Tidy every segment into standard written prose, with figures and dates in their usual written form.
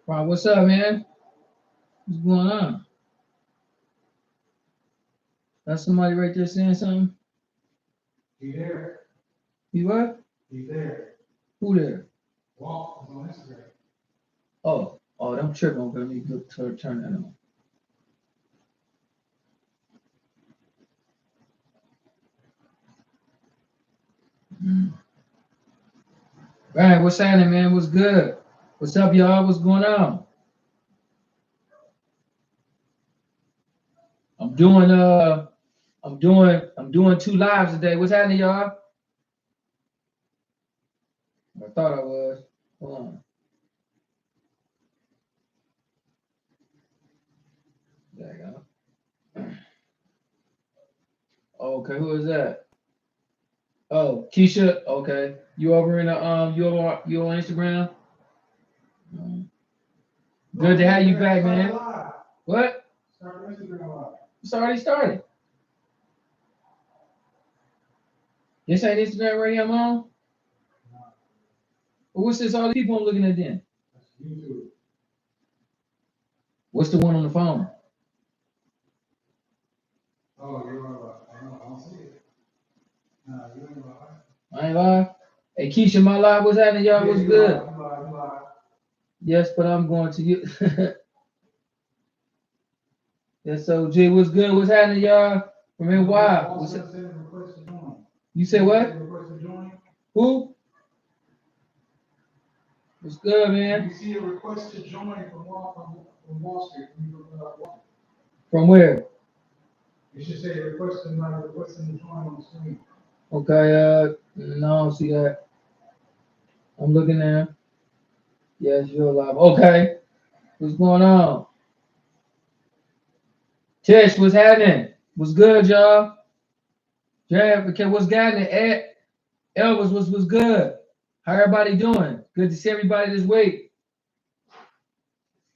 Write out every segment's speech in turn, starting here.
What's up, man? What's going on? That's somebody right there saying something? He there. You what? He there. Who there? Walk is on Instagram. Oh, them tripping. Okay, let me turn that on. Right, what's happening, man? What's good? What's up, y'all? What's going on? I'm doing I'm doing 2 lives today. What's happening, y'all? I thought I was. Hold on. There you go. Okay, who is that? Oh, Keisha. Okay, you over in the you on Instagram? Good to have you back, man. What? Start Instagram live. It's already started. This ain't Instagram radio I'm on? Well, what's this? All the people I'm looking at then? That's YouTube. What's the one on the phone? Oh, you're on. I don't see it. No, you ain't live. I ain't live. Hey, Keisha, my live. What's happening, y'all? What's good? You live. Yes, but I'm going to you. Yes, OG. What's good? What's happening, y'all? From here, why? You say what? Who? What's good, man? You see a request to join from Wall Street. From where? You should say requesting to join on the screen. Okay, no, I don't see that. I'm looking there. Yes, you're live. Okay. What's going on? Tish, what's happening? What's good, y'all? Jeff, okay, what's happening? Ed, Elvis, what's good? How everybody doing? Good to see everybody this week.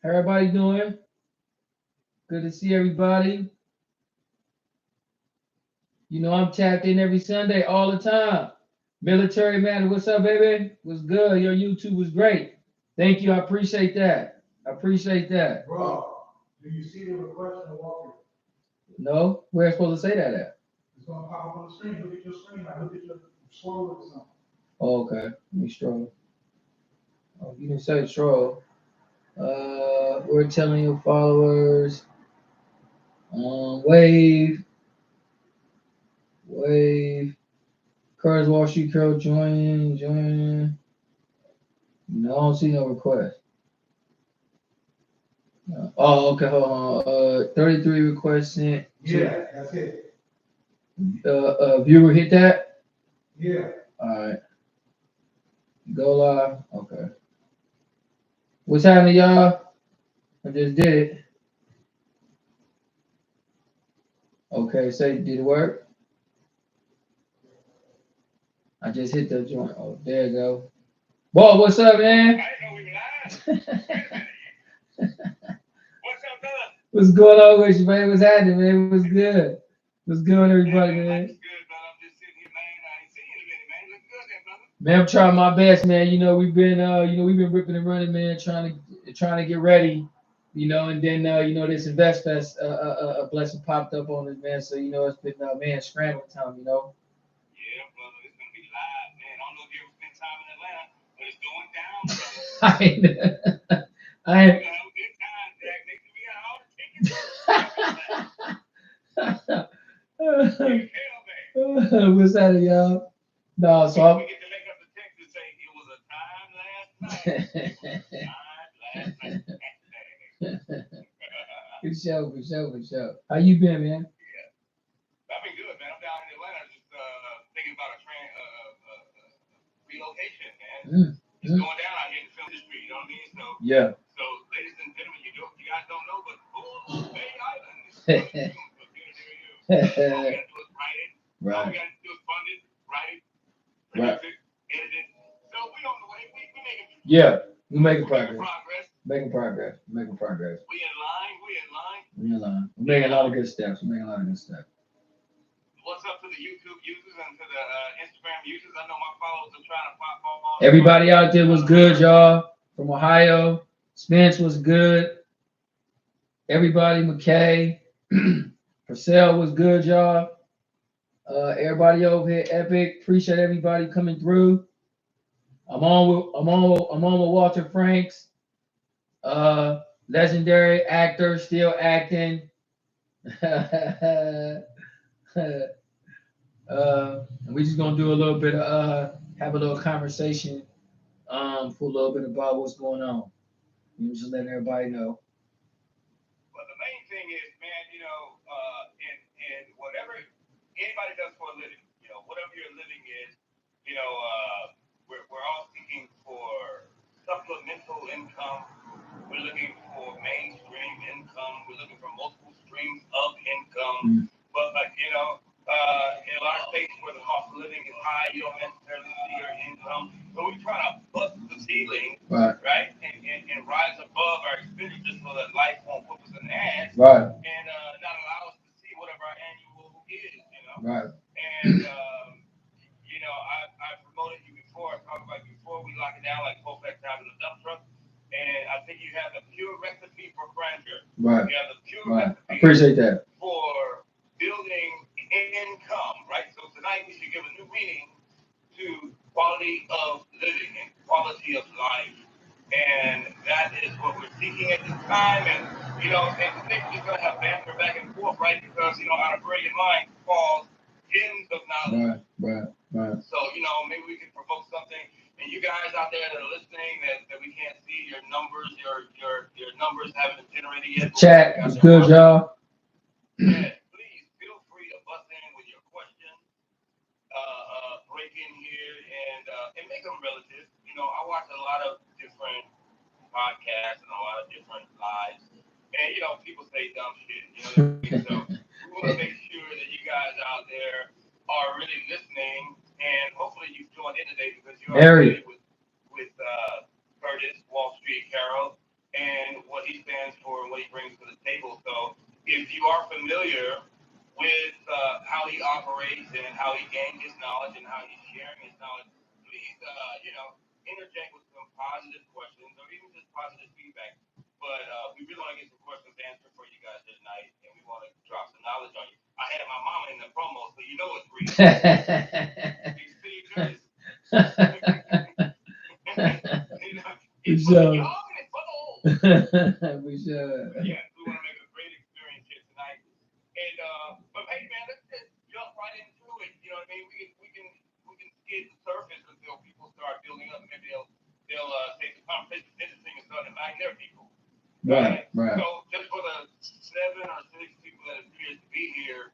How everybody doing? Good to see everybody. You know, I'm tapped in every Sunday, all the time. Military man, what's up, baby? What's good? Your YouTube was great. Thank you. I appreciate that. I appreciate that. Bro, do you see the request from Walker? No? Where am I supposed to say that at? It's gonna pop up on the screen. Look at your screen. Like, look at your scroll or something. Oh, okay. Let me scroll. Oh, you didn't say scroll. We're telling your followers. Wave. Curtis Wall Street Curl join. No, I don't see no request. Okay, hold on. 33 requests sent. Yeah, that's it. Viewer hit that? Yeah. All right. Go live. Okay. What's happening, y'all? I just did it. Okay, say, did it work? I just hit the joint. Oh, there you go. Boy, what's up, man? I didn't know we were live. What's up, brother? What's going on with you, man? What's happening, man? What's good? What's good, everybody, man? Good, brother. I'm just sitting here, man. I ain't seen you in a minute, man. Look good there, brother. Man, I'm trying my best, man. You know, we've been ripping and running, man, trying to get ready, you know, and then this Invest Fest a blessing popped up on us, man. So, it's been man, scrambling time, Yeah, brother. It's gonna be live, man. I don't know if you ever spent time in Atlanta, but it's going down, brother. I ain't. We're gonna have a good time, Jack. Next we got all the tickets. What's that, y'all? No, so I'm. We get to make up the text and say it was a time last night. For sure. How you been, man? Yeah, I've been good, man. I'm down in Atlanta, just thinking about a relocation, man. It's going down out here in the film industry. You know what I mean? So yeah. So, ladies and gentlemen, you guys don't know, but Bay Island is coming soon. So good to hear you. All we gotta do is write it. Right. All we gotta do is fund it, write it, produce it, edit it. So we on the way. We making. Yeah, we making progress. Making progress. Making progress. We in line. We're making a lot of good steps. What's up to the YouTube users and to the Instagram users? I know my followers are trying to pop on. Everybody out there was good, y'all. from Ohio. Spence was good. Everybody, McKay, Purcell was good, y'all. Everybody over here, epic. Appreciate everybody coming through. I'm on with Walter Franks, legendary actor, still acting. And we just gonna do a little bit of have a little conversation for a little bit about what's going on. You know, just letting everybody know. But the main thing is, man, in whatever anybody does for a living, whatever your living is, we're all seeking for supplemental income. We're looking for mainstream income. We're looking for multiple streams of income. But in a lot of states where the cost of living is high, you don't necessarily see your income. So we try to bust the ceiling, right? And rise above our expenditures so that life won't put us in the ass, Right. and not allow us to see whatever our annual is, Right. And I promoted you before. I talked about you before. We lock it down like Colfax having a dump truck. And I think you have the pure recipe for grandeur. Right. You have the pure Right. recipe I appreciate that. for building income, right? So tonight we should give a new meaning to quality of living and quality of life. And that is what we're seeking at this time. And, and today we're just going to have banter back and forth, right? Because, out of brilliant mind falls gems of knowledge. Right. So, maybe we can provoke something. And you guys out there that are listening that we can't see your numbers, your numbers haven't been generated yet. Chat is good, y'all. Yeah, please feel free to bust in with your questions. Break in here and make them relative. I watch a lot of different podcasts and a lot of different lives, and people say dumb shit. So we want to make sure that you guys out there are really listening, and hopefully you've joined in today because you're already with Curtis Wall Street Carroll and what he stands for and what he brings to the table. So if you are familiar with how he operates and how he gained his knowledge and how he's sharing his knowledge, please, interject with some positive questions or even just positive feedback. But we really want to get some questions answered for you guys tonight, and we want to drop some knowledge on you. I had my mama in the promo, so you know it's real. Big City Curtis. It's for the young and it's for the old. We should. Yeah, we want to make a great experience here tonight. And but hey man, let's just jump right into it. You know what I mean? We can skid the surface until people start building up. Maybe they'll take the conversation interesting and start inviting their people. Right. So just for the 7 or 6 people that appears to be here,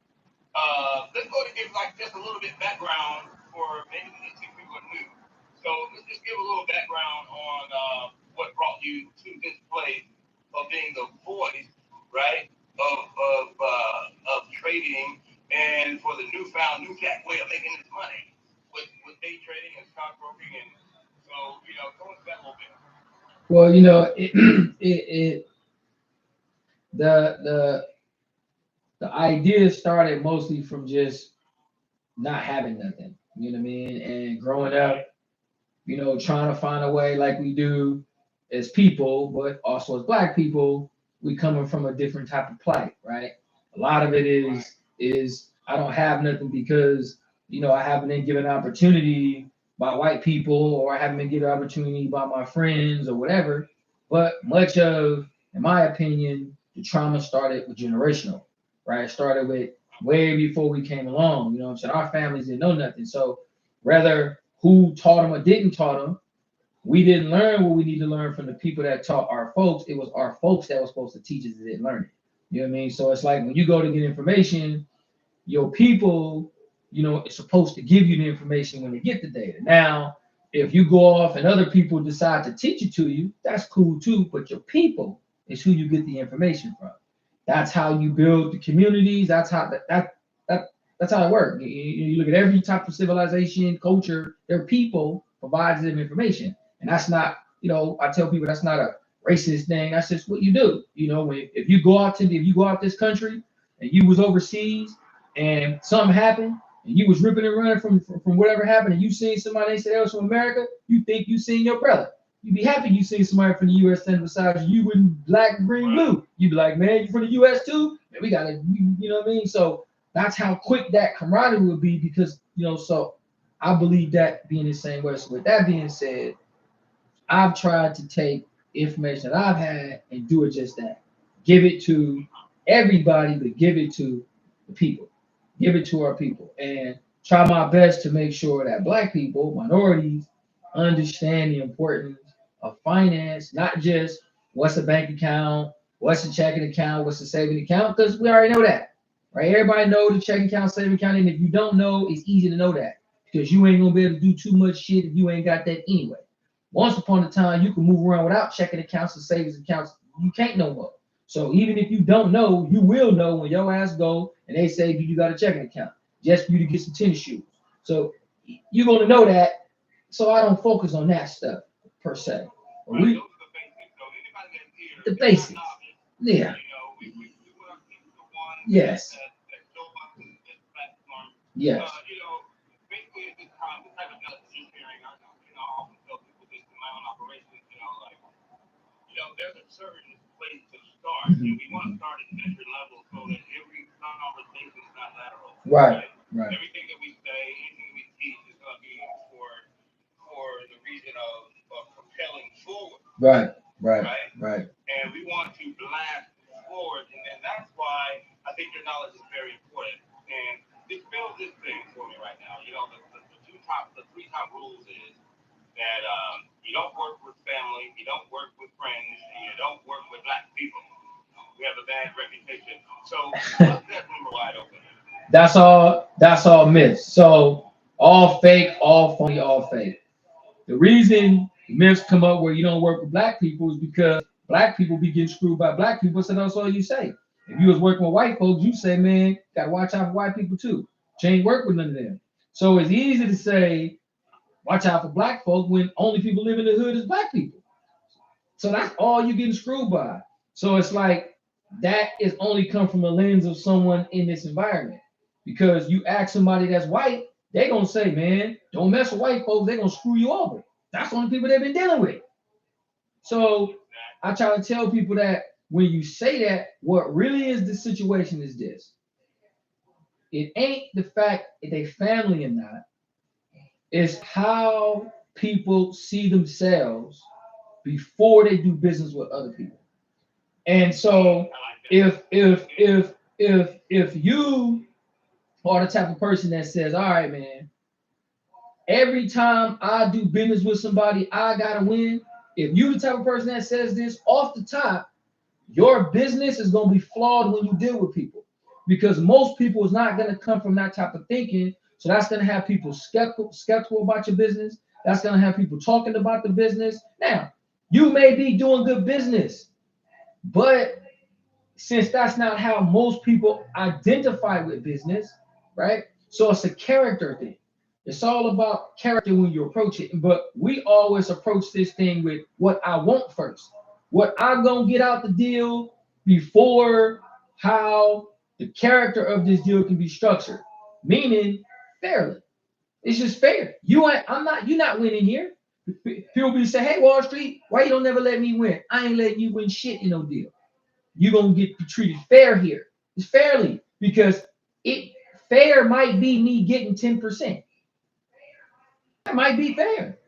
let's go to give like just a little bit background for maybe these 6 people are new. So let's just give a little background on what brought you to this place of being the voice, right, of trading and for the new jack way of making this money with day trading and stockbroking. And so, go into that a little bit. Well, the idea started mostly from just not having nothing, you know what I mean, and growing up, trying to find a way like we do as people, but also as Black people, we coming from a different type of plight, right? A lot of it is I don't have nothing because I haven't been given an opportunity by white people, or I haven't been given an opportunity by my friends or whatever. But much of, in my opinion, the trauma started with generational, right? It started with way before we came along. You know what I'm saying? Our families didn't know nothing. So whether who taught them or didn't taught them, we didn't learn what we need to learn from the people that taught our folks. It was our folks that were supposed to teach us that didn't learn it. You know what I mean? So it's like when you go to get information, your people, it's supposed to give you the information when they get the data. Now, if you go off and other people decide to teach it to you, that's cool too. But your people is who you get the information from. That's how you build the communities. That's how that's how it works. You look at every type of civilization, culture, their people provides them information. And that's not, I tell people that's not a racist thing. That's just what you do. If you go out this country and you was overseas and something happened and you was ripping and running from whatever happened and you seen somebody else from America, you think you seen your brother. You'd be happy you see somebody from the U.S. standing beside you. You wouldn't black, green, blue. You'd be like, man, you from the U.S. too? Man, we gotta, you know what I mean? So that's how quick that camaraderie would be because, so I believe that being the same way. So with that being said, I've tried to take information that I've had and do it just that. Give it to everybody, but give it to the people. Give it to our people. And try my best to make sure that black people, minorities, understand the importance of finance, not just what's a bank account, what's a checking account, what's a saving account, because we already know that. Right? Everybody know the checking account, saving account, and if you don't know, it's easy to know that because you ain't gonna be able to do too much shit if you ain't got that anyway. Once upon a time, you could move around without checking accounts and savings accounts. You can't no more. So even if you don't know, you will know when your ass go and they say, "Do you got a checking account?" Just for you to get some tennis shoes. So you're gonna know that. So I don't focus on that stuff per se. Right, We those are the basics. So anybody that's here, the if you're not basics. novice, Yeah. we want to keep the one Yes. that show up in this platform. Yes. Basically at this time, the type of analysis you're hearing, I often tell people this in my own operations, there's a certain place to start, and we want to start at measured levels so that every conversation is not lateral. Right. Right. Everything that we say, anything we teach is going to be for the reason of propelling forward. Right. Right. Right. And we want to blast forward, and then that's why I think your knowledge is very important. And just build this thing for me right now. The three top rules is that you don't work with family, you don't work with friends, and you don't work with black people. We have a bad reputation. So let's that rumor wide open. That's all. That's all myths. So all fake, all phony, all fake. The reason myths come up where you don't work with black people is because black people be getting screwed by black people. So that's all you say. If you was working with white folks, you say, man, gotta watch out for white people too. You ain't work with none of them. So it's easy to say, watch out for black folk when only people live in the hood is black people. So that's all you're getting screwed by. So it's like that is only come from the lens of someone in this environment. Because you ask somebody that's white, they gonna say, man, don't mess with white folks, they gonna screw you over. That's the only people they've been dealing with. So I try to tell people that when you say that, what really is the situation is this. It ain't the fact if they family or not, it's how people see themselves before they do business with other people. And so if you are the type of person that says, all right, man, every time I do business with somebody, I gotta win. If you the type of person that says this off the top, your business is gonna be flawed when you deal with people. Because most people is not gonna come from that type of thinking. So that's gonna have people skeptical about your business. That's gonna have people talking about the business. Now, you may be doing good business, but since that's not how most people identify with business, right? So it's a character thing. It's all about character when you approach it. But we always approach this thing with what I want first, what I'm gonna get out the deal before how the character of this deal can be structured, meaning fairly. It's just fair. You're not winning here. People be say, hey, Wall Street, why you don't never let me win? I ain't letting you win shit in no deal. You're gonna get treated fair here. It's fairly because it fair might be me getting 10%. That might be fair.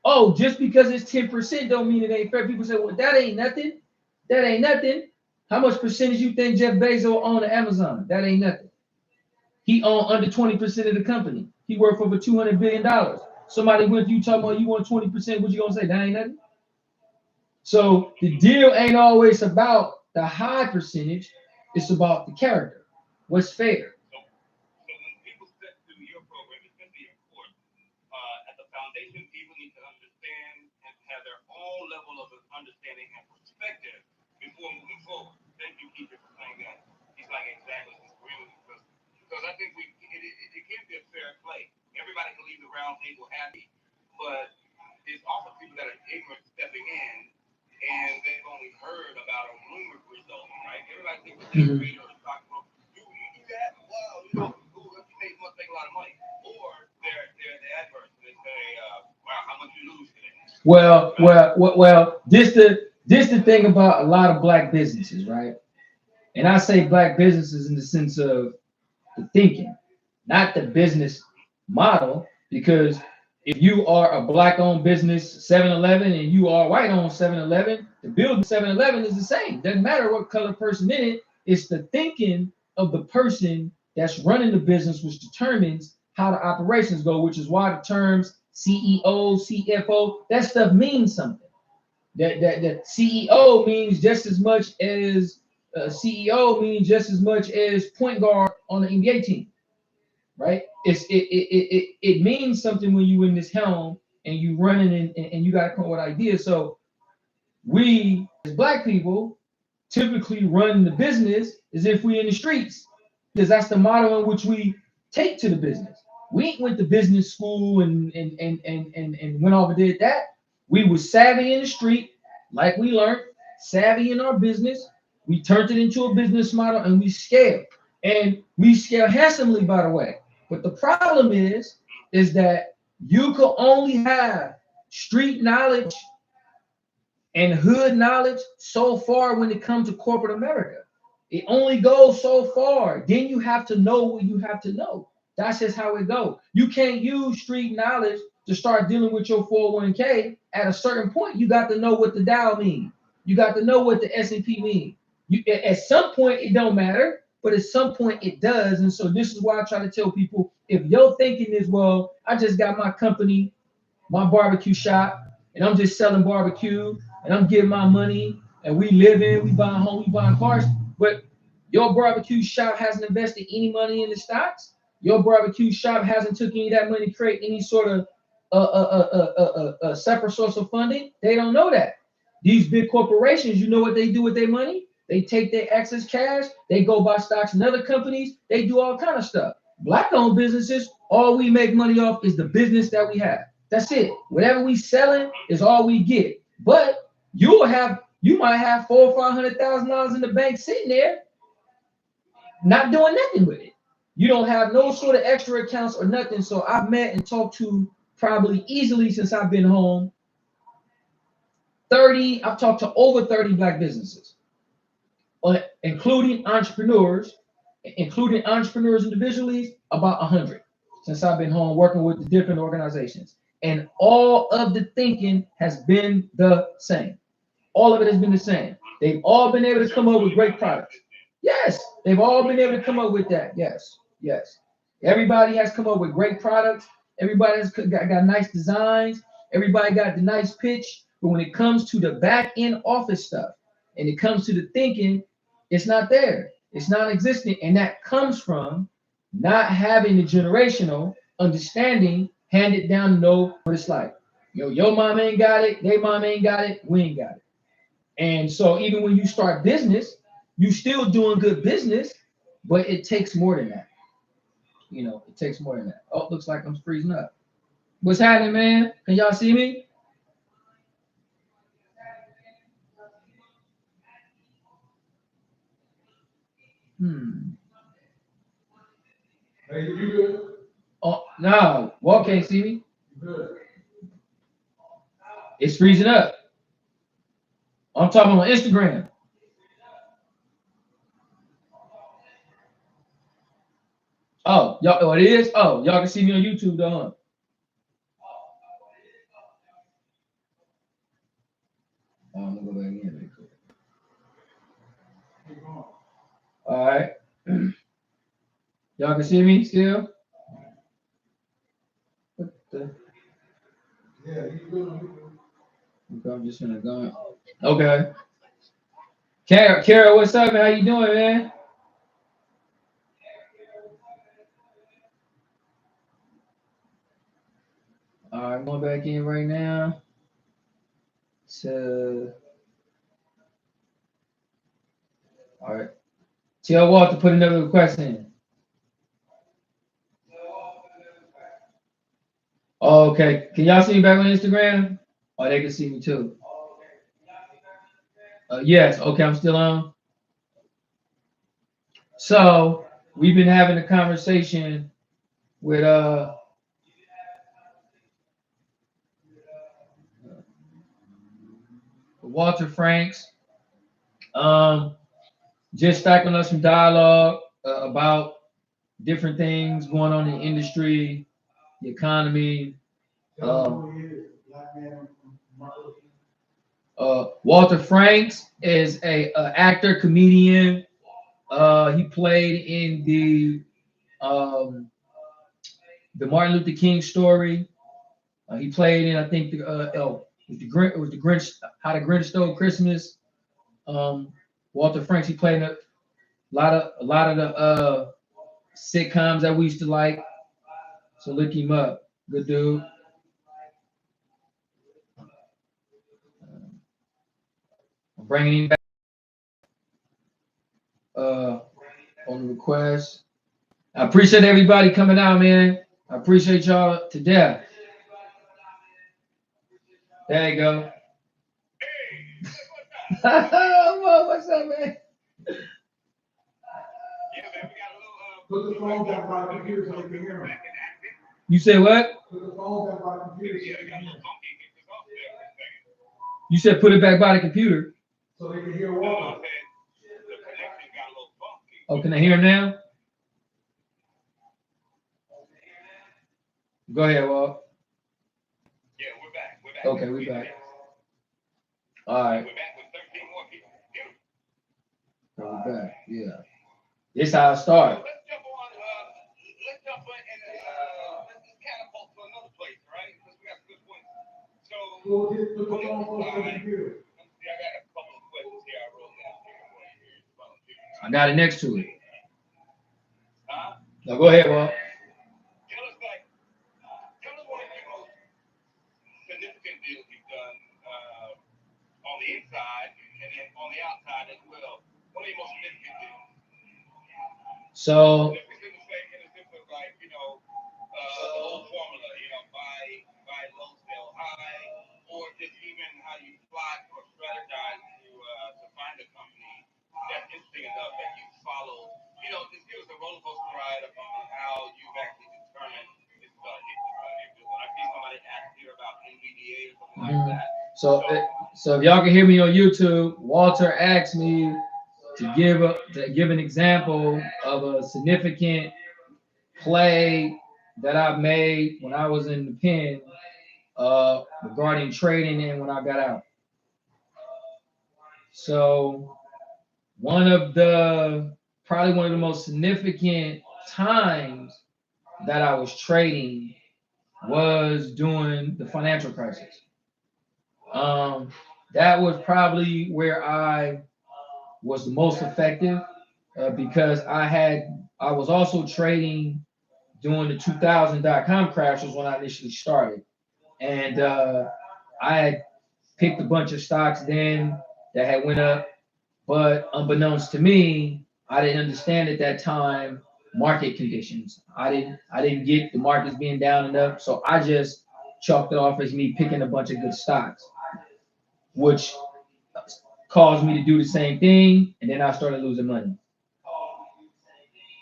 Oh, just because it's 10% don't mean it ain't fair. People say, well, that ain't nothing. That ain't nothing. How much percentage you think Jeff Bezos own of Amazon? That ain't nothing. He owned under 20% of the company. He worked for over $200 billion. Somebody with you talking about you want 20%, what you gonna say? That ain't nothing. So the deal ain't always about the high percentage, it's about the character. What's fair? So when people step through your program, especially your course, at the foundation, people need to understand and have their own level of understanding and perspective before moving forward. Thank you, Keith, for saying that. He's like, exactly, disagree with you. Because I think it can be a fair play. Everybody can leave the round table happy, but there's also people that are ignorant stepping in, and they've only heard about a rumor result, right? Everybody thinks that they're great or stock broker. You do that? Wow, you must make a lot of money. Or they're the adverse, and they say, wow, how much you lose today? Well. This the thing about a lot of black businesses, right? And I say black businesses in the sense of the thinking, not the business model. Because if you are a black-owned business, 7-Eleven, and you are white-owned 7-Eleven, the building 7-Eleven is the same. Doesn't matter what color person in it. It's the thinking of the person that's running the business which determines how the operations go, which is why the terms CEO, CFO, that stuff means something. That CEO means just as much as CEO means just as much as point guard on the NBA team, right? It means something when you in this helm and you running and you got to come up with ideas. So we as black people typically run the business as if we in the streets, because that's the model in which we take to the business. We ain't went to business school and went off and did that. We was savvy in the street, like we learned, savvy in our business. We turned it into a business model and we scale. And we scale handsomely, by the way. But the problem is that you could only have street knowledge and hood knowledge so far when it comes to corporate America. It only goes so far. Then you have to know what you have to know. That's just how it goes. You can't use street knowledge to start dealing with your 401k. At a certain point, you got to know what the Dow means. You got to know what the S&P means. At some point, it don't matter, but at some point, it does. And so this is why I try to tell people, if your thinking is, well, I just got my company, my barbecue shop, and I'm just selling barbecue, and I'm getting my money, and we living, we buying home, we buying cars, but your barbecue shop hasn't invested any money in the stocks. Your barbecue shop hasn't took any of that money to create any sort of separate source of funding. They don't know that. These big corporations, you know what they do with their money? They take their excess cash, they go buy stocks in other companies, they do all kind of stuff. Black-owned businesses, all we make money off is the business that we have. That's it. Whatever we selling is all we get. But you might have $400,000 or $500,000 in the bank sitting there, not doing nothing with it. You don't have no sort of extra accounts or nothing. So I've met and talked to probably easily since I've been home, I've talked to over 30 black businesses, including entrepreneurs individually, about 100 since I've been home working with the different organizations. And all of the thinking has been the same. All of it has been the same. They've all been able to come up with great products. Yes, they've all been able to come up with that. Yes. Everybody has come up with great products. Everybody has got nice designs. Everybody got the nice pitch. But when it comes to the back end office stuff and it comes to the thinking, it's not there. It's non-existent. And that comes from not having the generational understanding handed down to know what it's like. Your mom ain't got it. Their mom ain't got it. We ain't got it. And so even when you start business, you still doing good business, but it takes more than that. It takes more than that. Oh, looks like I'm freezing up. What's happening, man? Can y'all see me? Hey, you good? Oh, no. Wall can't see me. You good? It's freezing up. I'm talking on Instagram. Oh, y'all. Oh, it is. Oh, y'all can see me on YouTube, though. Huh? Oh, I'm gonna go back in really quick. Keep going. All right. Y'all can see me still. What the? Yeah, you good. Okay, I'm just gonna go. Okay. Carol, what's up, man? How you doing, man? All right, going back in right now. So, all right. Tell Walt to put another request in. Oh, okay. Can y'all see me back on Instagram? Oh, they can see me too. Yes. Okay, I'm still on. So we've been having a conversation with Walter Franks. Just stacking up some dialogue about different things going on in the industry, the economy. Walter Franks is a actor, comedian. He played in the Martin Luther King story. He played in, I think, it was the Grinch, How the Grinch Stole Christmas. Walter Franks. He played in a lot of the sitcoms that we used to like. So look him up. Good dude. I'm bringing him back on the request. I appreciate everybody coming out, man. I appreciate y'all to death. There you go. What's up, man? Put the phone back by the computer so you can hear me. You said what? Put the phone back by the computer so you can hear me. You said put it back by the computer. So they can hear Walter. Oh, can I hear him now? Go ahead, Walt. Yeah, we're back. Okay, we're back. All right. We're back with 13 more people. We're back. Yeah. This how I start. Let's jump on and let's catapult to another place, right? Because we got good points. So, We'll get the phone close to the computer. I got a couple of questions here I wrote down here. I got it next to it. Huh? Now go ahead, Walt. Tell us one of the most significant deals you've done on the inside and then on the outside as well. One of the most significant deals. So, In the sense of like, the whole formula, buy low, sell high, or just even how you plot or strategize to find a company that's interesting enough that you follow. Just give us a roller coaster ride on how you've actually determined this is a hit. When I see somebody ask here about NVDA or something like that. So if y'all can hear me on YouTube, Walter asked me to give an example of a significant play that I made when I was in the pen regarding trading and when I got out. So probably one of the most significant times that I was trading was during the financial crisis. That was probably where I was the most effective because I was also trading during the 2000 .com crash was when I initially started, and I had picked a bunch of stocks then that had went up, but unbeknownst to me, I didn't understand at that time market conditions. I didn't get the markets being down and up, so I just chalked it off as me picking a bunch of good stocks, which caused me to do the same thing, and then I started losing money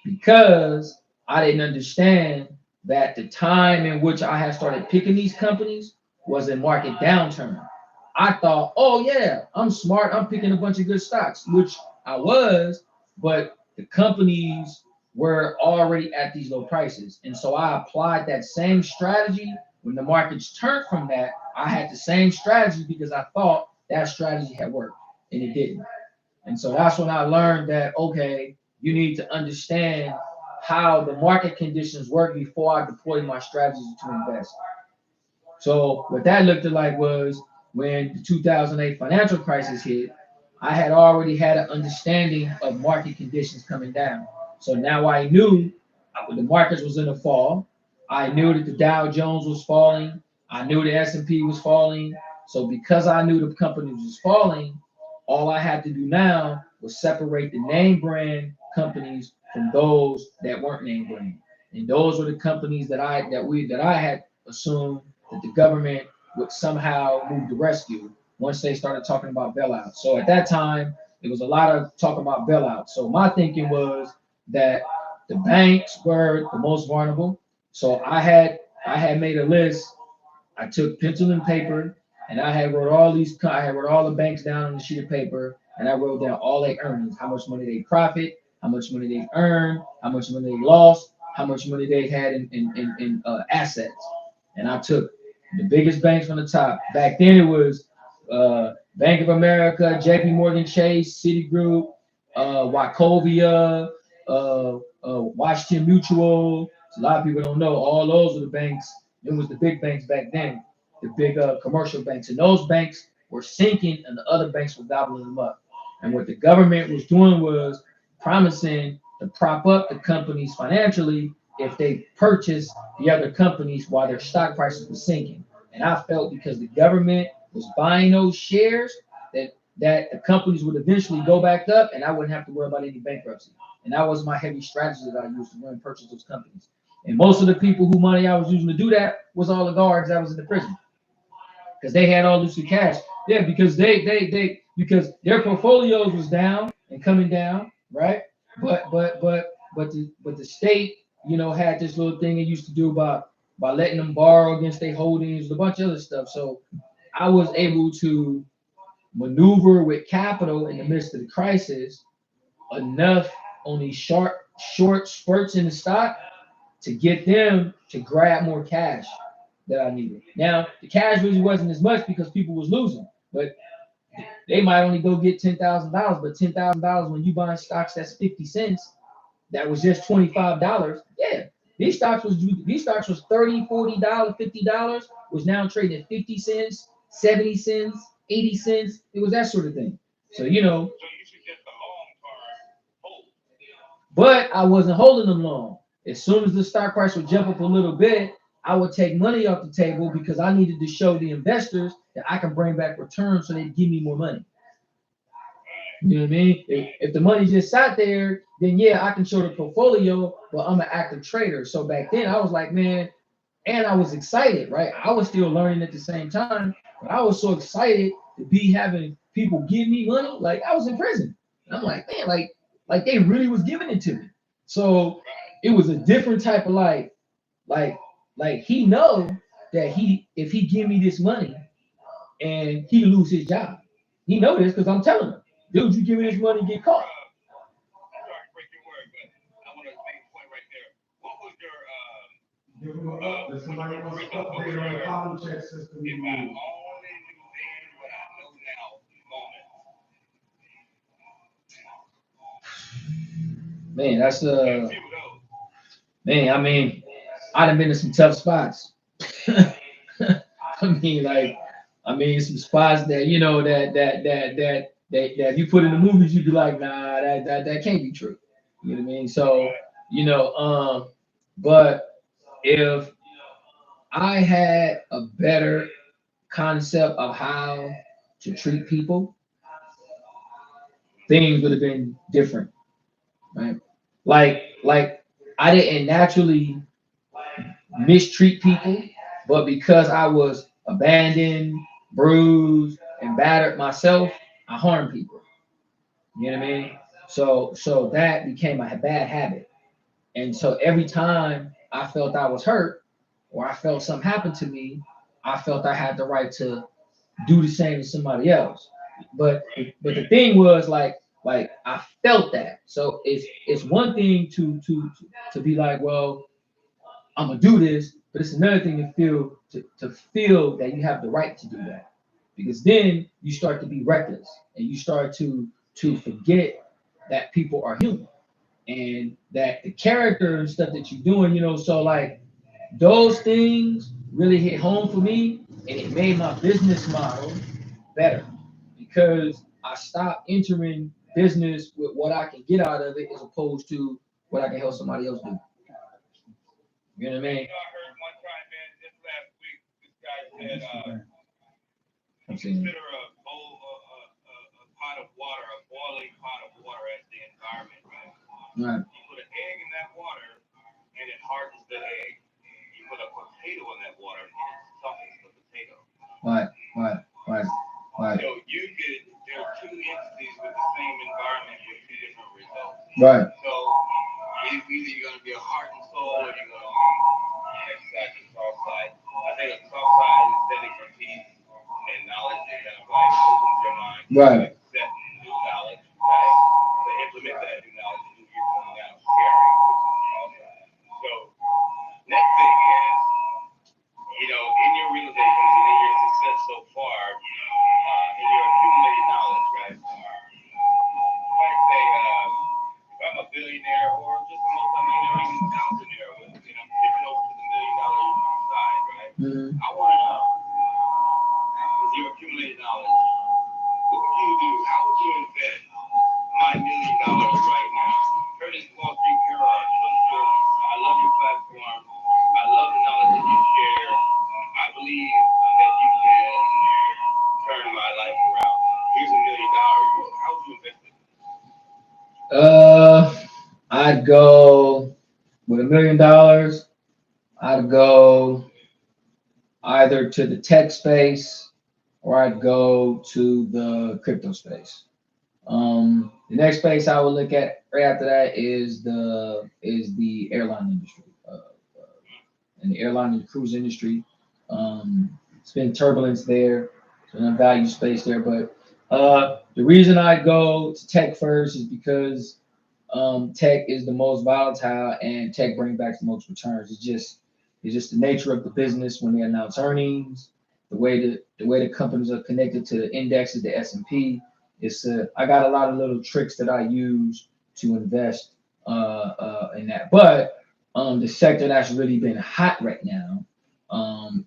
because I didn't understand that the time in which I had started picking these companies was a market downturn. I thought, oh yeah, I'm smart, I'm picking a bunch of good stocks, which I was, but the companies were already at these low prices. And so I applied that same strategy. When the markets turned from that, I had the same strategy because I thought that strategy had worked, and it didn't. And so that's when I learned that, okay, you need to understand how the market conditions work before I deploy my strategies to invest. So what that looked like was when the 2008 financial crisis hit, I had already had an understanding of market conditions coming down. So now I knew the markets was in a fall. I knew that the Dow Jones was falling. I knew the S&P was falling. So because I knew the companies was falling, all I had to do now was separate the name brand companies from those that weren't name brand. And those were the companies that I had assumed that the government would somehow move to rescue once they started talking about bailouts. So at that time, it was a lot of talk about bailouts. So my thinking was that the banks were the most vulnerable. So I had made a list. I took pencil and paper And I had wrote all these. I had wrote all the banks down on a sheet of paper, and I wrote down all their earnings, how much money they profit, how much money they earned, how much money they lost, how much money they had in assets. And I took the biggest banks from the top. Back then it was Bank of America, J.P. Morgan Chase, Citigroup, Wachovia, Washington Mutual. So a lot of people don't know. All those were the banks. It was the big banks back then, the big commercial banks. And those banks were sinking and the other banks were gobbling them up. And what the government was doing was promising to prop up the companies financially if they purchased the other companies while their stock prices were sinking. And I felt because the government was buying those shares that the companies would eventually go back up and I wouldn't have to worry about any bankruptcy. And that was my heavy strategy that I used to go and purchase those companies. And most of the people who money I was using to do that was all the guards that was in the prison because they had all this cash. Yeah, because they because their portfolios was down and coming down, right? But the state, had this little thing it used to do by letting them borrow against their holdings, a bunch of other stuff. So I was able to maneuver with capital in the midst of the crisis enough on these short spurts in the stock to get them to grab more cash that I needed. Now the cash really wasn't as much because people was losing, but they might only go get $10,000, but $10,000 when you buy stocks that's 50 cents, that was just $25. Yeah, these stocks was 30, $40, $50, was now trading at 50 cents, 70 cents, 80 cents. It was that sort of thing. So So you should get the long term hold. but I wasn't holding them long. As soon as the stock price would jump up a little bit, I would take money off the table because I needed to show the investors that I can bring back returns so they give me more money. You know what I mean? If the money just sat there, then yeah, I can show the portfolio, but I'm an active trader. So back then I was like, man, and I was excited, right? I was still learning at the same time, but I was so excited to be having people give me money. Like I was in prison. And I'm like, man, like they really was giving it to me. So it was a different type of life. Like, like he know that if he give me this money and he lose his job. He know this because I'm telling him, dude, you give me this money, get caught. Sorry to break your word, but I want to make a point right there. What was your Give them when somebody you were wants to growing up, what was update on the your column check system. if I only knew then what I know now moment? Man, that's Got a few of those. man. I mean, I done been in some tough spots. I mean, some spots that that if you put in the movies, you'd be like, nah, that can't be true. You know what I mean? So, Right. but if I had a better concept of how to treat people, things would have been different, right? Like I didn't naturally mistreat people, but because I was abandoned, bruised, and battered myself, I harmed people. You know what I mean? So that became a bad habit. And so every time I felt I was hurt or I felt something happened to me, I felt I had the right to do the same to somebody else. But but the thing was like I felt that. So it's one thing to be like, well, I'm gonna do this, but it's another thing to feel that you have the right to do that. Because then you start to be reckless and you start to forget that people are human and that the character and stuff that you're doing, so like those things really hit home for me and it made my business model better because I stopped entering business with what I can get out of it as opposed to what I can help somebody else do. You know what I mean? I heard one time, man, just last week, this guy said, I'm saying, consider a bowl, a pot of water, a boiling pot of water as the environment, right? right, You put an egg in that water, and it hardens the egg. You put a potato in that water, and it softens the potato. right, right, right, right, So there are two entities with the same environment with two different results. right. So either you're going to be a heart and soul, or you're going to be exactly soft side. I think a soft side is setting for peace and Right. Accept new knowledge, right? To implement that new knowledge in you're doing now, sharing, which is awesome. So next thing is, in your realizations and in your success so far, in your accumulated knowledge, right? Like say, if I'm a billionaire or just a multi-millionaire, even a thousandaire, tipping over to the $1 million side, right? Mm-hmm. I want to know, with your accumulated knowledge, what would you do? How would you invest my $1 million right now? Curtis Carroll, I trust you. I love your platform. I love the knowledge that you share. I believe that you can turn my life around. Here's $1 million. How would you invest it? I'd go with $1 million. I'd go either to the tech space or I'd go to the crypto space. The next space I would look at right after that is the airline industry, and the airline and cruise industry. It's been turbulence there, so in a value space there. But the reason I go to tech first is because tech is the most volatile, and tech brings back the most returns. It's just the nature of the business when they announce earnings, the way the companies are connected to the indexes, the S&P. I got a lot of little tricks that I use to invest in that. But the sector that's really been hot right now, I'm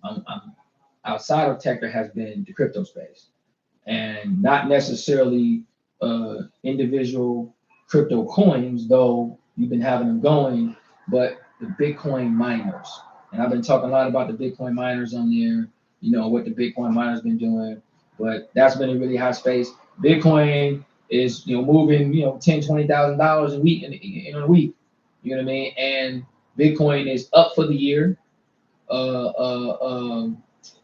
outside of tech, has been the crypto space, and not necessarily individual crypto coins, though you've been having them going, but the Bitcoin miners. And I've been talking a lot about the Bitcoin miners on there, what the Bitcoin miners been doing, but that's been a really hot space. Bitcoin is, moving, $10,000-$20,000 a week in a week, you know what I mean? And Bitcoin is up for the year.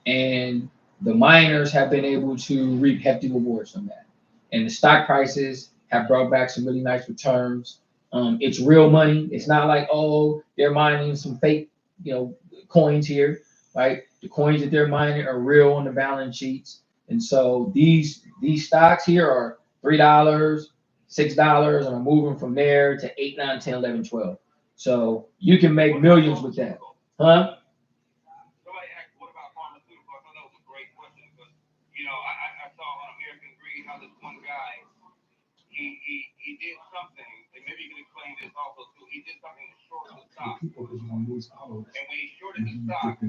And the miners have been able to reap hefty rewards from that. And the stock prices have brought back some really nice returns. It's real money. It's not like, oh, they're mining some fake, coins here, right? The coins that they're mining are real on the balance sheets. And so these stocks here are $3, $6, and are moving from there to 8, 9, 10, 11, 12. So you can make millions with that. Huh? Somebody asked, what about pharmaceuticals? I thought that was a great question because, I saw on American Greed how this one guy, he did something, and maybe you can explain this also too. He did something to short the stock. And when he shorted the stock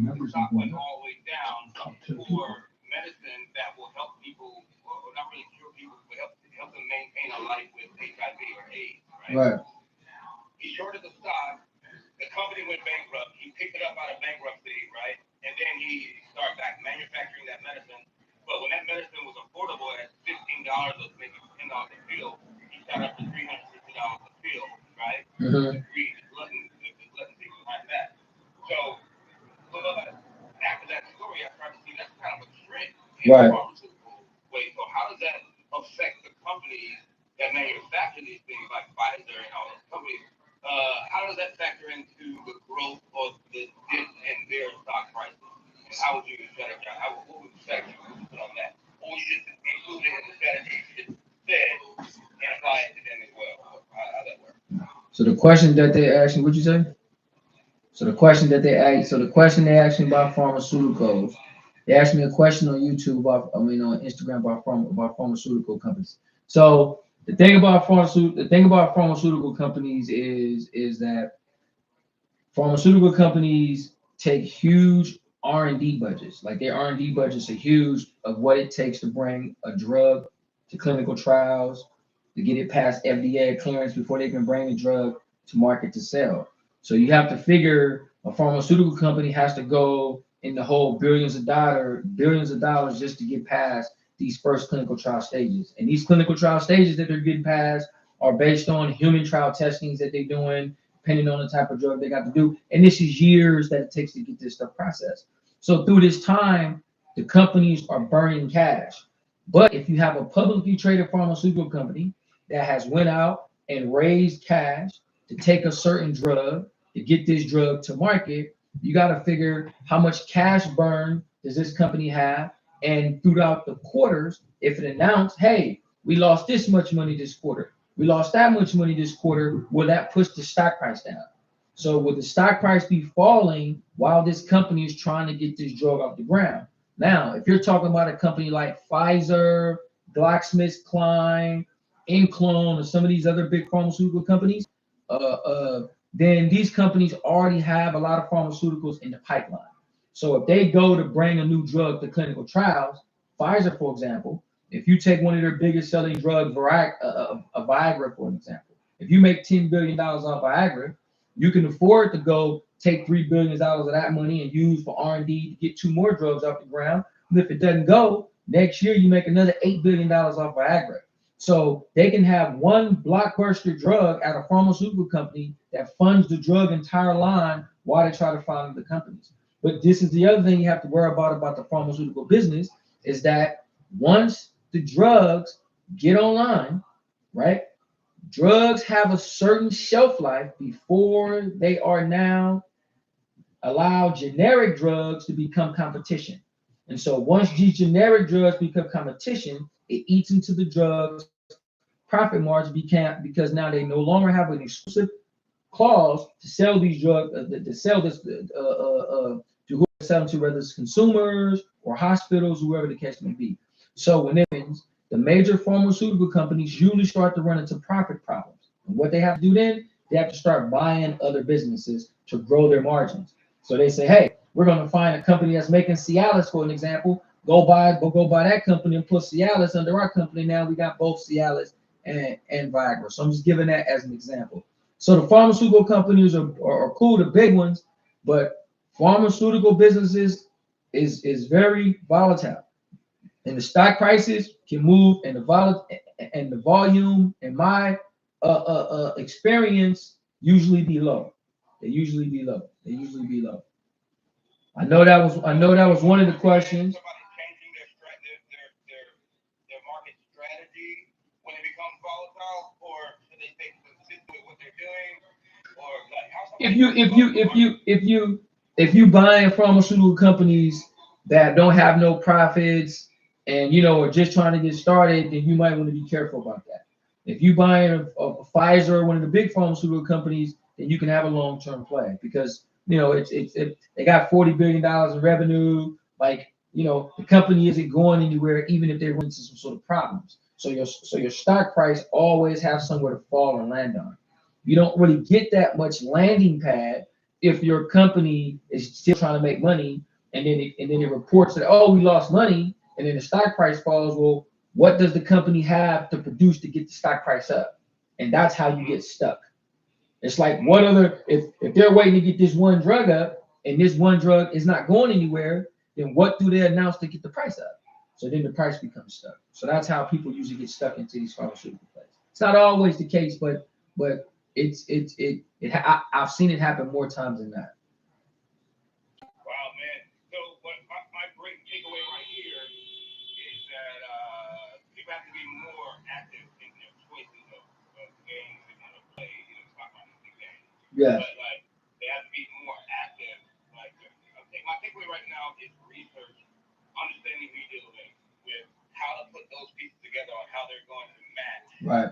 went all the way down for medicine that will help people, or not really cure people, but help them maintain a life with HIV or AIDS, right? Right. He shorted the stock. The company went bankrupt. He picked it up out of bankruptcy, right? And then he started back manufacturing that medicine. But when that medicine was affordable at $15 or maybe $10 a pill, he shot up to $360 a pill, right? Mm-hmm. The glutton behind that. So after that story, I started to see that's kind of a trend in the pharmaceutical way. So how does that affect the companies that manufacture these things like Pfizer and all those companies? How does that factor into the growth of the dip in their stock prices? And how would you strategize? What would strategy put on that? Or would you just include it in the strategy you just said and apply it to them as well? How that works? So the question that they asked me, what'd you say? So the question they asked me about pharmaceuticals. They asked me a question on YouTube on Instagram about pharmaceutical companies. So the thing about pharmaceutical companies is that pharmaceutical companies take huge R&D budgets. Like their R&D budgets are huge of what it takes to bring a drug to clinical trials, to get it past FDA clearance before they can bring the drug to market to sell. So you have to figure a pharmaceutical company has to go in the whole billions of dollars just to get past these first clinical trial stages. And these clinical trial stages that they're getting past are based on human trial testings that they're doing, depending on the type of drug they got to do. And this is years that it takes to get this stuff processed. So through this time, the companies are burning cash. But if you have a publicly traded pharmaceutical company that has went out and raised cash to take a certain drug, to get this drug to market, you got to figure how much cash burn does this company have, And throughout the quarters, if it announced, hey, we lost this much money this quarter, we lost that much money this quarter, will that push the stock price down? So will the stock price be falling while this company is trying to get this drug off the ground? Now, if you're talking about a company like Pfizer, GlaxoSmithKline, Inclone, or some of these other big pharmaceutical companies, then these companies already have a lot of pharmaceuticals in the pipeline. So if they go to bring a new drug to clinical trials, Pfizer, for example, if you take one of their biggest selling drugs, Viagra, for example, if you make $10 billion off Viagra, you can afford to go take $3 billion of that money and use for R&D to get two more drugs off the ground. And if it doesn't go, next year you make another $8 billion off Viagra. So they can have one blockbuster drug at a pharmaceutical company that funds the drug entire line while they try to find the companies. But this is the other thing you have to worry about the pharmaceutical business is that once the drugs get online, right? Drugs have a certain shelf life before they are now allow generic drugs to become competition. And so once these generic drugs become competition, it eats into the drugs profit margin because now they no longer have an exclusive clause to sell these drugs, to sell this to who they're selling to, whether it's consumers or hospitals, whoever the case may be. So when it happens, the major pharmaceutical companies usually start to run into profit problems. And what they have to do then, they have to start buying other businesses to grow their margins. So they say, hey, we're going to find a company that's making Cialis, for an example. Go buy that company and put Cialis under our company. Now we got both Cialis and Viagra. So I'm just giving that as an example. So the pharmaceutical companies are cool, the big ones, but pharmaceutical businesses is very volatile. And the stock prices can move, and the volume, in my experience, usually be low. They usually be low. I know that was one of the questions. Changing their market strategy when it becomes volatile, or should they stay consistent with what they're doing, or like if you buying pharmaceutical companies that don't have no profits and are just trying to get started, then you might want to be careful about that. If you buying a Pfizer or one of the big pharmaceutical companies, then you can have a long-term play because they got $40 billion in revenue. Like, the company isn't going anywhere, even if they run into some sort of problems. So your stock price always have somewhere to fall and land on. You don't really get that much landing pad if your company is still trying to make money, and then it reports that, oh, we lost money, and then the stock price falls. Well, what does the company have to produce to get the stock price up? And that's how you get stuck. It's like if they're waiting to get this one drug up and this one drug is not going anywhere, then what do they announce to get the price up? So then the price becomes stuck. So that's how people usually get stuck into these pharmaceutical plays. It's not always the case, but I've seen it happen more times than not. Wow, man. So what my great takeaway right here is that people have to be more active in their choices of games they want to play. Stock market games. Yeah. But like they have to be more active. Like my takeaway right now is research, understanding who you're dealing with, how to put those pieces together on how they're going to match. Right.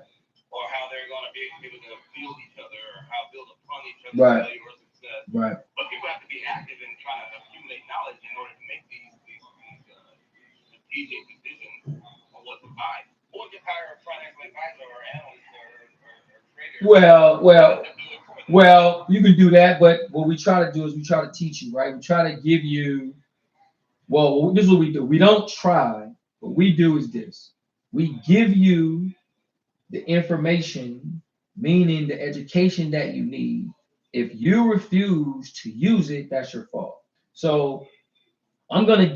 Or how they're going to be able to build each other, or how build upon each other right. failure or success. Right. But people have to be active in trying to accumulate knowledge in order to make these strategic decisions on what to buy, or just hire a financial advisor or analyst or trader. Well, you can do that, but what we try to do is we try to teach you, right? We try to give you. Well, this is what we do. We don't try. What we do is this: we give you the information, meaning the education that you need. If you refuse to use it, that's your fault. So we're going to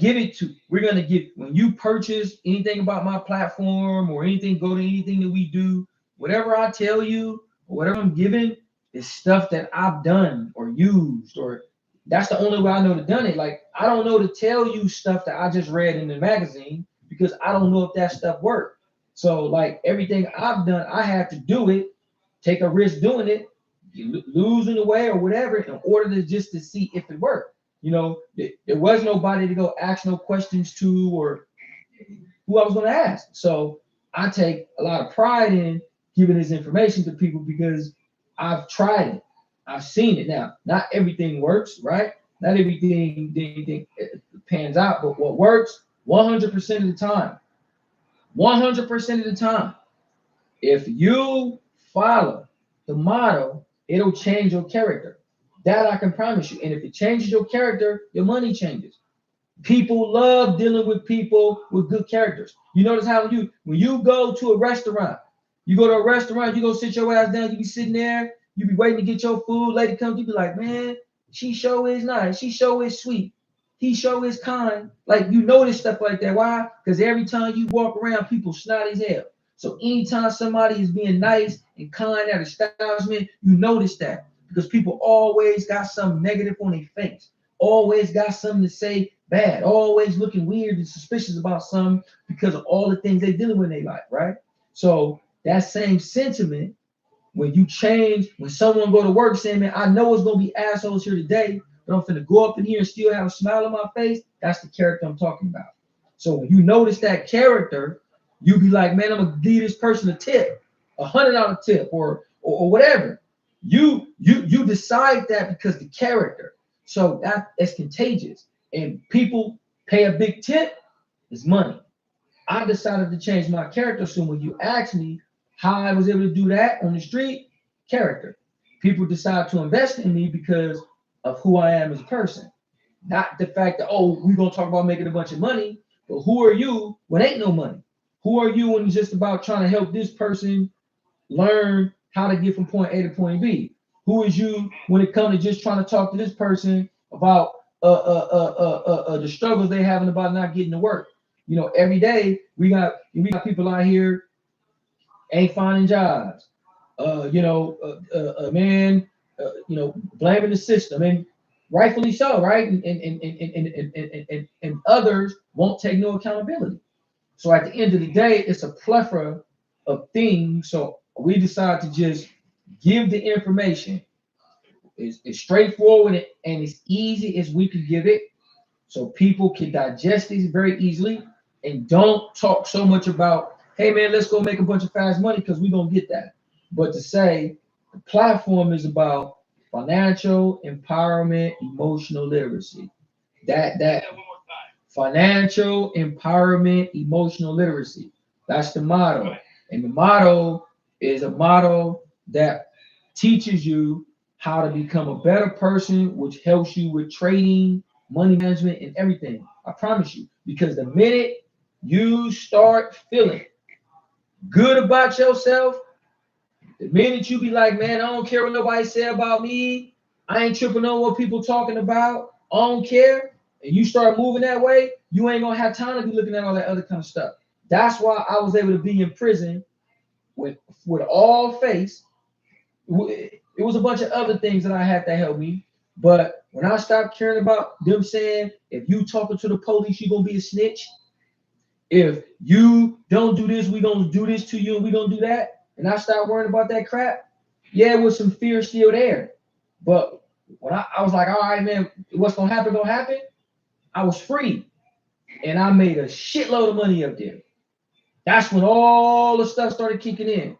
give, when you purchase anything about my platform or anything, go to anything that we do, whatever I tell you or whatever I'm giving is stuff that I've done or used, or that's the only way I know to done it. Like, I don't know to tell you stuff that I just read in the magazine because I don't know if that stuff worked. So like everything I've done, I had to do it, take a risk doing it, lose in the way or whatever, in order to see if it worked. You know, there was nobody to go ask no questions to or who I was going to ask. So I take a lot of pride in giving this information to people because I've tried it. I've seen it. Now, not everything works, right? Not everything pans out, but what works 100% of the time, 100% of the time, if you follow the motto, it'll change your character. That I can promise you. And if it changes your character, your money changes. People love dealing with people with good characters. You notice how when you go to a restaurant, you go sit your ass down, you be sitting there, you be waiting to get your food. Lady comes, you be like, man, she sure is nice. She sure is sweet. He sure is kind. Like you notice stuff like that. Why? Because every time you walk around, people snot as hell. So anytime somebody is being nice and kind at establishment, you notice that because people always got something negative on their face, always got something to say bad, always looking weird and suspicious about something because of all the things they dealing with in their life, right? So that same sentiment, when you change, when someone go to work saying, man, I know it's gonna be assholes here today, but I'm finna go up in here and still have a smile on my face, that's the character I'm talking about. So when you notice that character, you be like, man, I'm gonna give this person a tip, $100 tip or whatever. You decide that because the character. So that's contagious. And people pay a big tip, it's money. I decided to change my character. So when you ask me how I was able to do that on the street, character. People decide to invest in me because of who I am as a person. Not the fact that, oh, we're gonna talk about making a bunch of money, but who are you when ain't no money? Who are you when it's just about trying to help this person learn how to get from point A to point B? Who is you when it comes to just trying to talk to this person about the struggles they having about not getting to work? You know, every day we got people out here ain't finding jobs. Blaming the system, and rightfully so, right? And others won't take no accountability. So at the end of the day, it's a plethora of things. So we decide to just give the information. It's straightforward and as easy as we could give it, so people can digest these very easily and don't talk so much about, hey man, let's go make a bunch of fast money because we don't get that. But to say the platform is about financial empowerment, emotional literacy. That financial empowerment, emotional literacy. That's the motto. And the motto is a motto that teaches you how to become a better person, which helps you with trading, money management, and everything. I promise you. Because the minute you start feeling good about yourself, the minute you be like, man, I don't care what nobody say about me, I ain't tripping on what people talking about, I don't care, and you start moving that way, you ain't gonna have time to be looking at all that other kind of stuff. That's why I was able to be in prison with all face. It was a bunch of other things that I had to help me. But when I stopped caring about them saying, if you talking to the police, you're gonna be a snitch. If you don't do this, we gonna do this to you and we gonna do that. And I stopped worrying about that crap. Yeah, it was some fear still there. But when I was like, all right, man, what's gonna happen, I was free. And I made a shitload of money up there. That's when all the stuff started kicking in.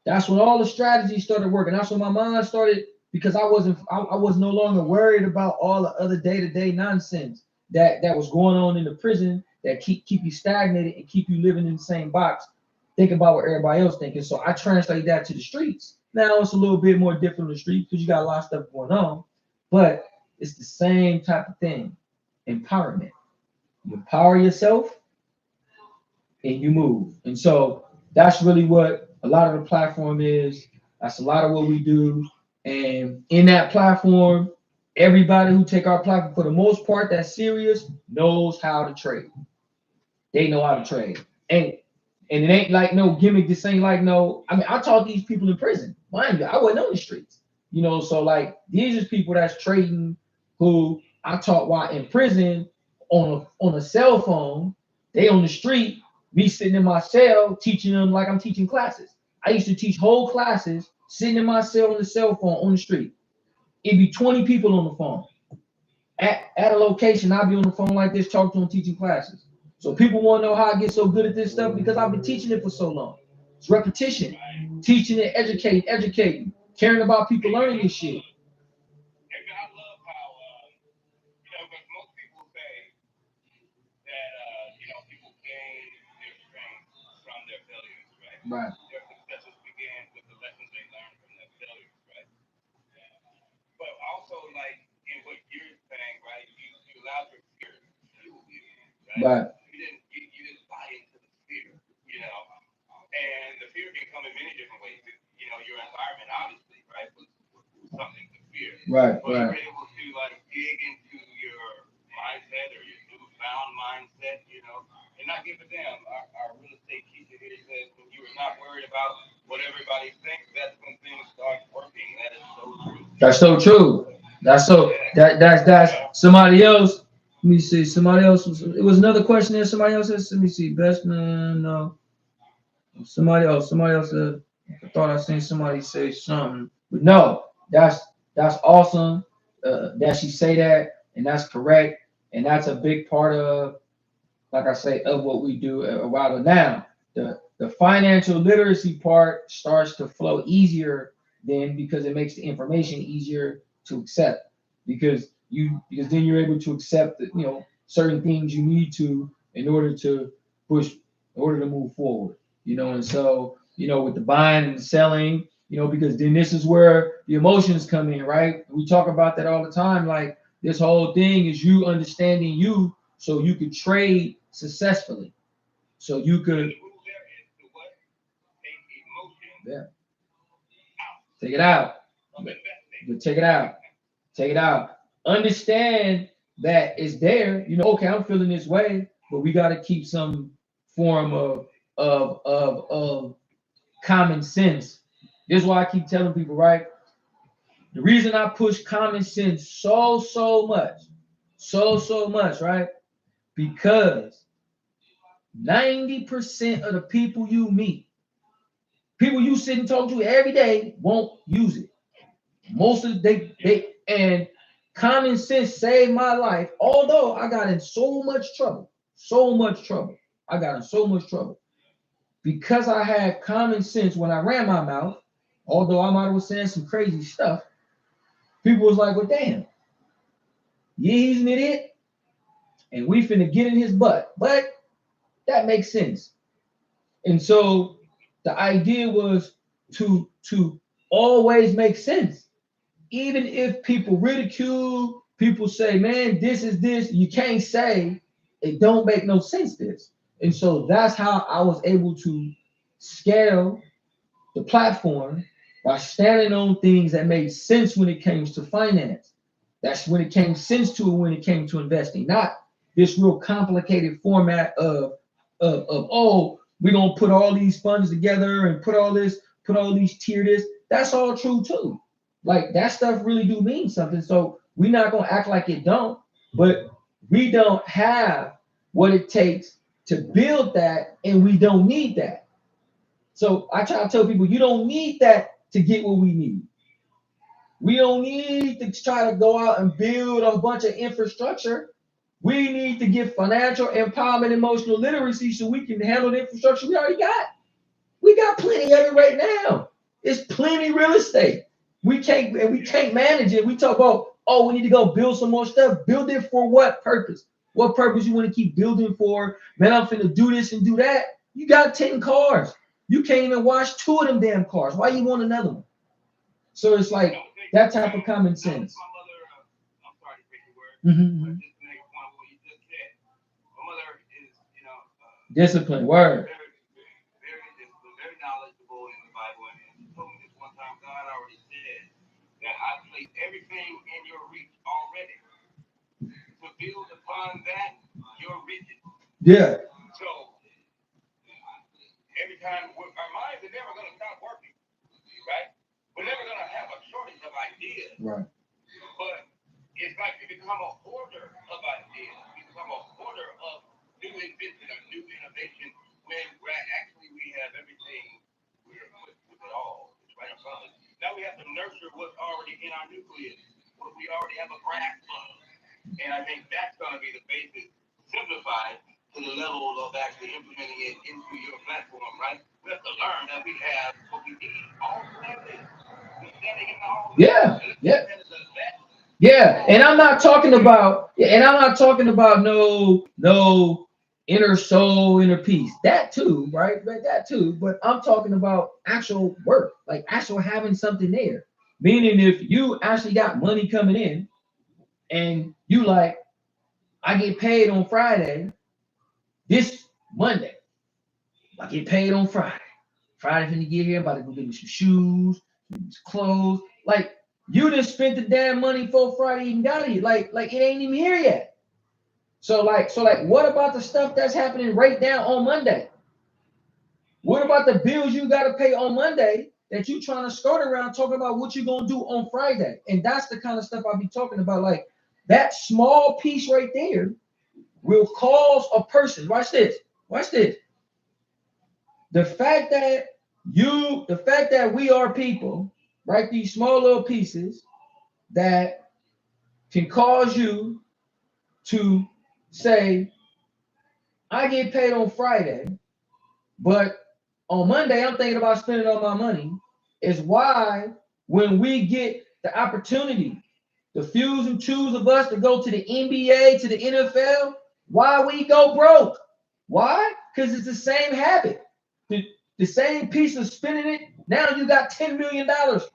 That's when all the strategies started working. That's when my mind started, because I was no longer worried about all the other day-to-day nonsense that was going on in the prison that keep you stagnated and keep you living in the same box, thinking about what everybody else thinking. So I translate that to the streets. Now it's a little bit more different on the street because you got a lot of stuff going on, but it's the same type of thing. Empowerment. You empower yourself and you move. And so that's really what a lot of the platform is. That's a lot of what we do. And in that platform, everybody who take our platform, for the most part, that's serious, knows how to trade. They know how to trade. And it ain't like no gimmick. This ain't like no. I mean, I taught these people in prison. Mind you, I wasn't on the streets. So like these are people that's trading who I taught while in prison on a cell phone. They on the street, me sitting in my cell teaching them like I'm teaching classes. I used to teach whole classes sitting in my cell on the cell phone on the street. It'd be 20 people on the phone at a location, I'll be on the phone like this, talking to them, teaching classes. So people want to know how I get so good at this stuff because I've been teaching it for so long. It's repetition, teaching it, educating, caring about people learning this shit. And I love how, because most people say that, people gain their strength from their failures, right? Right. Their successes begin with the lessons they learn from their failures, right? But also, like, in what you're saying, right, you allowed your fear to fuel you, right? You didn't buy into the fear, and the fear can come in many different ways. Your environment, obviously, right, was something to fear. Right. But you were able to, like, dig into your mindset or your newfound mindset, and not give a damn. Our real estate teacher here says when you are not worried about what everybody thinks, that's when things start working. That is so true. That's so true. That's somebody else. Let me see. Somebody else it was another question there. Somebody else says, let me see. Best no. Somebody else. I thought I seen somebody say something. But no, that's awesome. That she say that, and that's correct. And that's a big part of, like I say, of what we do a while now. The financial literacy part starts to flow easier then because it makes the information easier to accept because then you're able to accept that certain things you need to in order to move forward. And so with the buying and the selling, because then this is where the emotions come in, right? We talk about that all the time. Like this whole thing is you understanding you so you could trade successfully. So you could take it out. Take it out. Understand that it's there. Okay, I'm feeling this way, but we got to keep some form of common sense. This is why I keep telling people, right? The reason I push common sense so much, right? Because 90% of the people you meet, people you sit and talk to every day, won't use it. Most of they and common sense saved my life. Although I got in so much trouble. I got in so much trouble because I had common sense when I ran my mouth. Although I might have was saying some crazy stuff, people was like, "Well, damn, yeah, he's an idiot, and we finna get in his butt." But that makes sense. And so the idea was to always make sense. Even if people ridicule, people say, man, this is this, you can't say it don't make no sense this. And so that's how I was able to scale the platform by standing on things that made sense when it came to finance. That's when it came sense to it when it came to investing, not this real complicated format of oh, we're gonna put all these funds together and put all these tier this. That's all true too. Like that stuff really do mean something. So we're not gonna act like it don't, but we don't have what it takes to build that, and we don't need that. So I try to tell people you don't need that to get what we need. We don't need to try to go out and build a bunch of infrastructure. We need to get financial empowerment, emotional literacy so we can handle the infrastructure we already got. We got plenty of it right now. It's plenty real estate. We can't manage it. We talk about, oh, we need to go build some more stuff. Build it for what purpose? What purpose you want to keep building for? Man, I'm finna do this and do that. You got 10 cars. You can't even wash 2 of them damn cars. Why you want another one? So it's like that type of common sense. I'm sorry to break your word. Mm-hmm. Just to make a point of what you just said. My mother is, discipline, word. Very disciplined, very knowledgeable in the Bible. And she told me this one time, God already said that I placed everything in your reach already. To build upon that, you're rigid. Yeah. So every time our minds are never going to stop working, right? We're never going to have a shortage of ideas. Right. But it's like you become a hoarder of ideas. You become a hoarder of new invention or new innovation when actually we have everything. We're equipped with it all. It's right in front of us. Now we have to nurture what's already in our nucleus, what we already have a grasp of. And I think that's going to be the basis, simplified to the level of actually implementing it into your platform, right? We have to learn that we have what we need. All standing. We're standing in all. Yeah, yeah. Yeah, and I'm not talking about no inner soul, inner peace. That too, right? That too. But I'm talking about actual work, like actual having something there. Meaning, if you actually got money coming in, and you like, I get paid on Friday, this Monday, I get paid on Friday. Friday finna get here, I'm about to go get me some shoes, some clothes. Like, you just spent the damn money for Friday even got here. Like it ain't even here yet. So what about the stuff that's happening right now on Monday? What about the bills you gotta pay on Monday that you trying to skirt around talking about what you gonna do on Friday? And that's the kind of stuff I'll be talking about. Like, that small piece right there will cause a person. Watch this. Watch this. The fact that we are people, right? These small little pieces that can cause you to say, I get paid on Friday, but on Monday I'm thinking about spending all my money, is why when we get the opportunity, the fews and twos of us to go to the NBA, to the NFL, why we go broke? Why? Because it's the same habit. The same piece of spending it. Now you got $10 million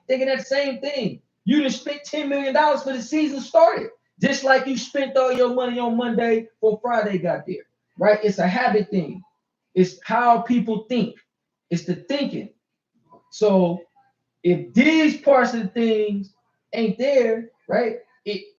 thinking that same thing. You just spent $10 million for the season started. Just like you spent all your money on Monday before Friday got there. Right? It's a habit thing. It's how people think. It's the thinking. So if these parts of the things ain't there, right?